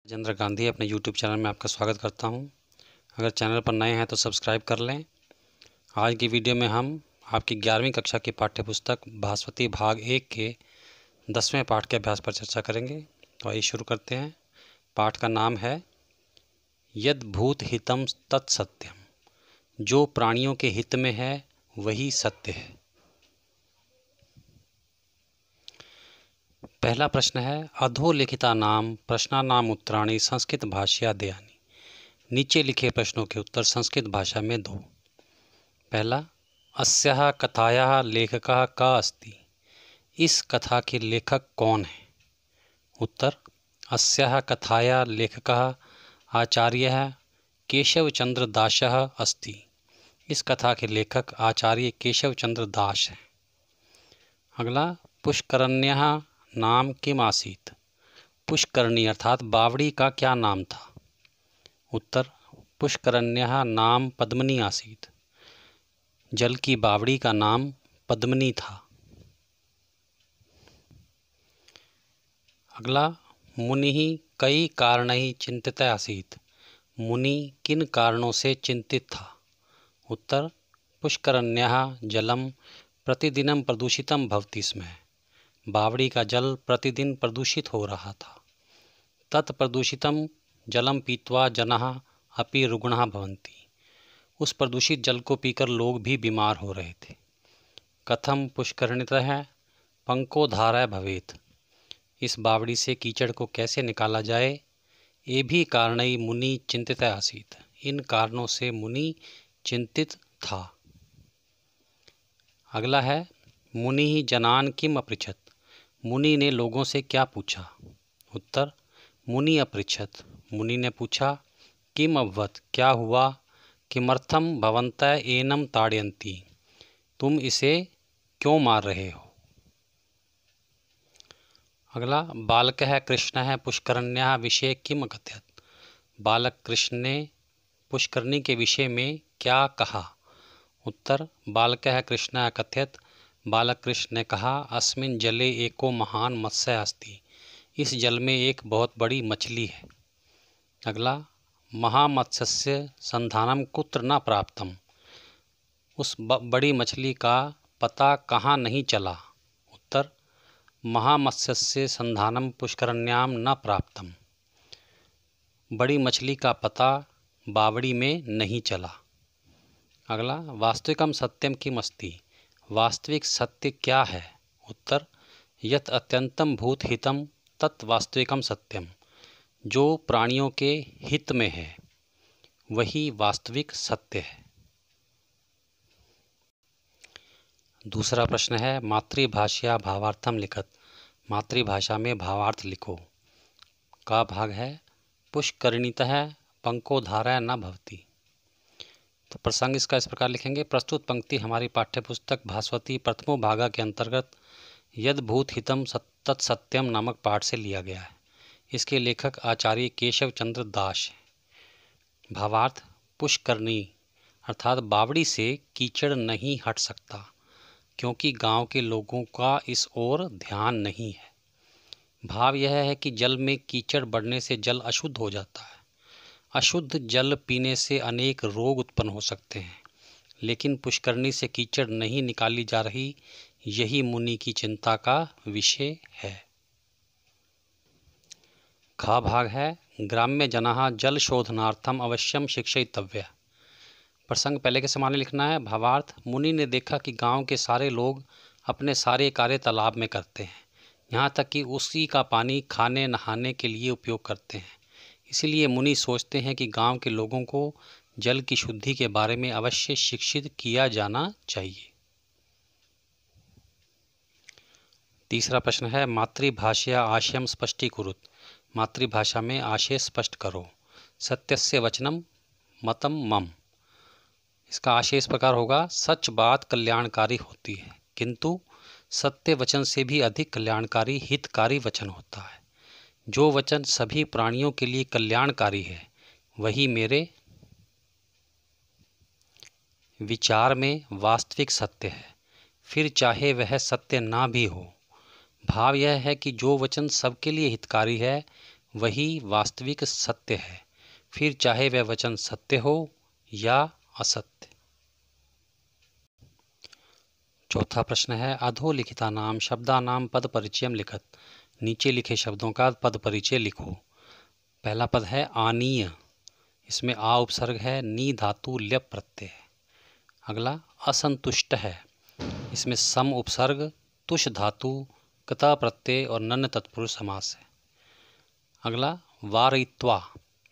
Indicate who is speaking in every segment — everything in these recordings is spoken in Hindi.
Speaker 1: राजेंद्र गांधी अपने यूट्यूब चैनल में आपका स्वागत करता हूं। अगर चैनल पर नए हैं तो सब्सक्राइब कर लें। आज की वीडियो में हम आपकी 11वीं कक्षा की पाठ्यपुस्तक भास्वती भाग 1 के 10वें पाठ के अभ्यास पर चर्चा करेंगे। तो आइए शुरू करते हैं। पाठ का नाम है यद भूत हितम तत्सत्यम। जो प्राणियों के हित में है वही सत्य है। पहला प्रश्न है अधोलिखिता नाम प्रश्नानाम उत्तराणि संस्कृत भाष्याद्यानि। नीचे लिखे प्रश्नों के उत्तर संस्कृत भाषा में दो। पहला, अस्याः कथायाः लेखकः कः अस्ति। इस कथा के लेखक कौन है। उत्तर, अस्याः कथायाः लेखकः आचार्यः केशवचंद्र दासः अस्ति। इस कथा के लेखक आचार्य केशवचंद्र दास हैं। अगला, पुष्करण्यः नाम किम आसीत्। पुष्करणी अर्थात बावड़ी का क्या नाम था। उत्तर, पुष्करण्यः नाम पद्मिनी आसीत्। जल की बावड़ी का नाम पद्मिनी था। अगला, मुनिः कई कारणैः चिन्तितः आसीत्। मुनि किन कारणों से चिंतित था। उत्तर, पुष्करण्याः जलम प्रतिदिनं प्रदूषितं भवति स्म। बावड़ी का जल प्रतिदिन प्रदूषित हो रहा था। तत्प्रदूषितं जलम पीत्वा जनाः अपि रुग्णाः भवन्ति। उस प्रदूषित जल को पीकर लोग भी बीमार हो रहे थे। कथम पुष्करणितः पंकोद्धारः भवेत्। इस बावड़ी से कीचड़ को कैसे निकाला जाए। ये भी कारणै मुनि चिंतितः आसीत्। इन कारणों से मुनि चिंतित था। अगला है मुनि जनान किम अपृच्छत्। मुनि ने लोगों से क्या पूछा। उत्तर, मुनि अपृच्छत्। मुनि ने पूछा किम अभवत्, क्या हुआ। किमर्थम भवन्तः एनम ताड़यन्ति। तुम इसे क्यों मार रहे हो। अगला, बालकः कृष्णः पुष्करण्याः विषये किम अकथयत्। बालक कृष्ण ने पुष्करणी के विषय में क्या कहा। उत्तर, बालकः कृष्णः अकथयत्। बालक कृष्ण ने कहा अस्मिन् जले एको महान मत्स्य अस्ति। इस जल में एक बहुत बड़ी मछली है। अगला, महामत्स्यस्य संधानम कुत्र न प्राप्तम। उस बड़ी मछली का पता कहाँ नहीं चला। उत्तर, महामत्स्यस्य संधानम पुष्करण्याम न प्राप्तम। बड़ी मछली का पता बावड़ी में नहीं चला। अगला, वास्तविकम सत्यम किम अस्ति। वास्तविक सत्य क्या है। उत्तर, यत् अत्यंतम भूत हितम तत् वास्तविकम सत्यम। जो प्राणियों के हित में है वही वास्तविक सत्य है। दूसरा प्रश्न है मातृभाषया भावार्थम लिखत। मातृभाषा में भावार्थ लिखो। का भाग है पुष्करणीतः पंकोद्धारः न भवति। तो प्रसंग इसका इस प्रकार लिखेंगे। प्रस्तुत पंक्ति हमारी पाठ्यपुस्तक भास्वती प्रथमो भागा के अंतर्गत यद भूत हितम तत्सत्यम नामक पाठ से लिया गया है। इसके लेखक आचार्य केशवचंद्र दास हैं। भावार्थ, पुष्करणी अर्थात बावड़ी से कीचड़ नहीं हट सकता क्योंकि गांव के लोगों का इस ओर ध्यान नहीं है। भाव यह है कि जल में कीचड़ बढ़ने से जल अशुद्ध हो जाता है। अशुद्ध जल पीने से अनेक रोग उत्पन्न हो सकते हैं, लेकिन पुष्करणी से कीचड़ नहीं निकाली जा रही, यही मुनि की चिंता का विषय है। खा भाग है ग्राम्य जनाः जल शोधनार्थम अवश्यम शिक्षयितव्यः। प्रसंग पहले के समान लिखना है। भावार्थ, मुनि ने देखा कि गांव के सारे लोग अपने सारे कार्य तालाब में करते हैं, यहाँ तक कि उसी का पानी खाने नहाने के लिए उपयोग करते हैं। इसीलिए मुनि सोचते हैं कि गांव के लोगों को जल की शुद्धि के बारे में अवश्य शिक्षित किया जाना चाहिए। तीसरा प्रश्न है मातृभाषया आशयम स्पष्टीकुरुत। मातृभाषा में आशय स्पष्ट करो। सत्यस्य वचनम मतम मम। इसका आशय इस प्रकार होगा, सच बात कल्याणकारी होती है, किंतु सत्य वचन से भी अधिक कल्याणकारी हितकारी वचन होता है। जो वचन सभी प्राणियों के लिए कल्याणकारी है वही मेरे विचार में वास्तविक सत्य है, फिर चाहे वह सत्य ना भी हो। भाव यह है कि जो वचन सबके लिए हितकारी है वही वास्तविक सत्य है, फिर चाहे वह वचन सत्य हो या असत्य। चौथा प्रश्न है अधोलिखितानां शब्दानां पद परिचयम लिखत। नीचे लिखे शब्दों का पद परिचय लिखो। पहला पद है आनीय, इसमें आ उपसर्ग है, नी धातु ल्यप प्रत्यय है। अगला असंतुष्ट है, इसमें सम उपसर्ग, तुष धातु, कता प्रत्यय और नन्य तत्पुरुष समास है। अगला वारयित्वा,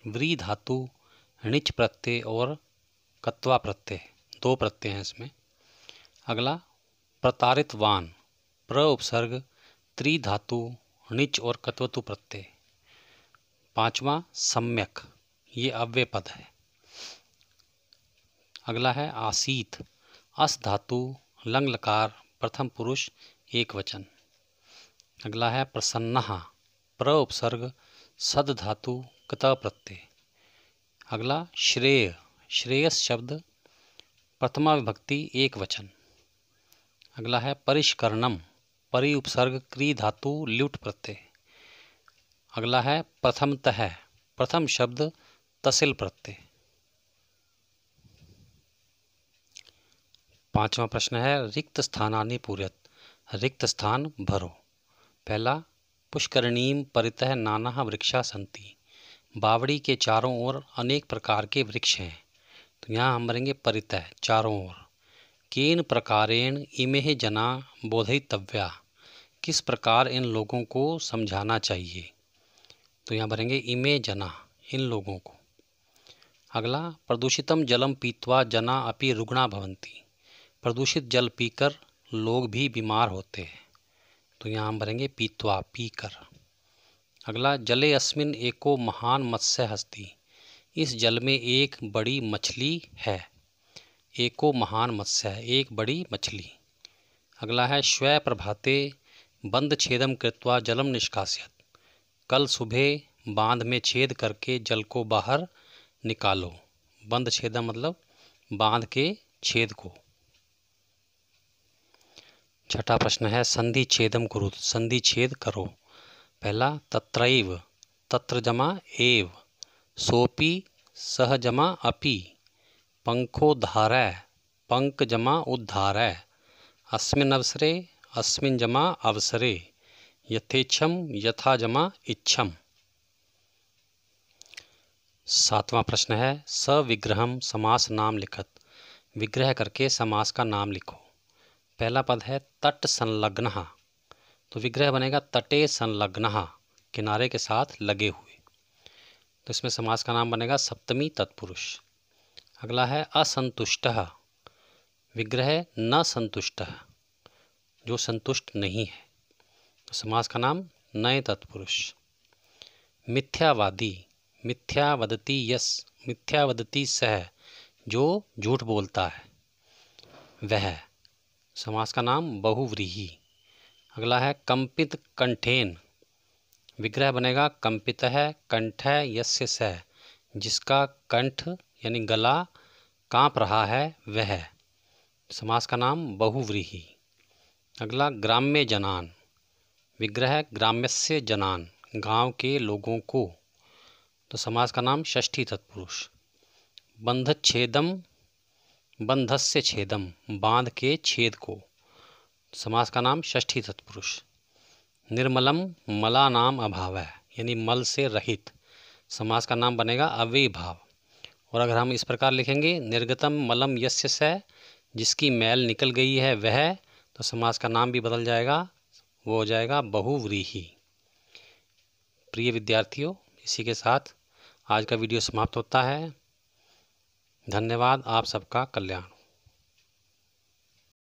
Speaker 1: व्री धातु, णिच प्रत्यय और कत्वा प्रत्यय, दो प्रत्यय हैं इसमें। अगला प्रतारितवान, प्र उपसर्ग, त्रि धातु, णिच और कत्वतु प्रत्यय। पांचवा सम्यक, ये अव्यय पद है। अगला है आसीत, अस धातु, लंग लकार, प्रथम पुरुष, एक वचन। अगला है प्रसन्नः, प्र उपसर्ग, सद धातु, कत प्रत्यय। अगला श्रेय, श्रेयस शब्द, प्रथमा विभक्ति, एक वचन। अगला है परिष्करणम, परि उपसर्ग, क्री धातु, ल्युट प्रत्यय। अगला है प्रथमतः, प्रथम शब्द, तसिल प्रत्यय। पांचवा प्रश्न है रिक्त स्थानानि पूरयत। रिक्त स्थान भरो। पहला पुष्करणीम परितः नाना वृक्षा सन्ति। बावड़ी के चारों ओर अनेक प्रकार के वृक्ष हैं, तो यहाँ हम भरेंगे परितः, चारों ओर। केन प्रकारेण इमेह जना बोधयितव्या, किस प्रकार इन लोगों को समझाना चाहिए, तो यहाँ भरेंगे इमे जना, इन लोगों को। अगला प्रदूषितम जलम पीत्वा जना अपि रुग्णा भवन्ति। प्रदूषित जल पीकर लोग भी बीमार होते हैं, तो यहाँ हम भरेंगे पीत्वा, पीकर। अगला जले अस्मिन एको महान मत्स्य हस्ति। इस जल में एक बड़ी मछली है। एको महान मत्स्य है, एक बड़ी मछली। अगला है श्वः प्रभाते बंध छेदम कृत्वा जलम निष्कासयत। कल सुबह बांध में छेद करके जल को बाहर निकालो। बंध छेदम मतलब बांध के छेद को। छठा प्रश्न है संधि छेदम कुरुत। संधि छेद करो। पहला तत्रैव, तत्र जमा एव, सोपि सह जमा अपि, पंखोद्धारय, पंक जमा उद्धारय, अस्मिन् अवसरे, अस्मिन् जमा अवसरे, यथेच्छम, यथा जमा इच्छम। सातवां प्रश्न है सविग्रहम समास नाम लिखत। विग्रह करके समास का नाम लिखो। पहला पद है तट संलग्नः, तो विग्रह बनेगा तटे संलग्नः, किनारे के साथ लगे हुए, तो इसमें समास का नाम बनेगा सप्तमी तत्पुरुष। अगला है असंतुष्टः, विग्रह न संतुष्टः, जो संतुष्ट नहीं है, तो समास का नाम नए तत्पुरुष। मिथ्यावादी, मिथ्या वदति यस, मिथ्या वदति सह, जो झूठ बोलता है वह, समास का नाम बहुव्रीहि। अगला है कंपित कंठेन, विग्रह बनेगा कंपितः कंठः यस्य सः, जिसका कंठ यानी गला कांप रहा है वह, समास का नाम बहुव्रीहि। अगला ग्राम्य जनान, विग्रह ग्राम्यस्य जनान, गांव के लोगों को, तो समास का नाम षष्ठी तत्पुरुष। बंधच्छेदम, बंधस्य छेदम, बांध के छेद को, समास का नाम षष्ठी तत्पुरुष। निर्मलम मलानाम अभाव, यानी मल से रहित, समास का नाम बनेगा अव्ययी भाव। और अगर हम इस प्रकार लिखेंगे निर्गतम मलम यस्य स, जिसकी मैल निकल गई है वह, तो समास का नाम भी बदल जाएगा, वो हो जाएगा बहुव्रीहि। प्रिय विद्यार्थियों, इसी के साथ आज का वीडियो समाप्त होता है। धन्यवाद। आप सबका कल्याण।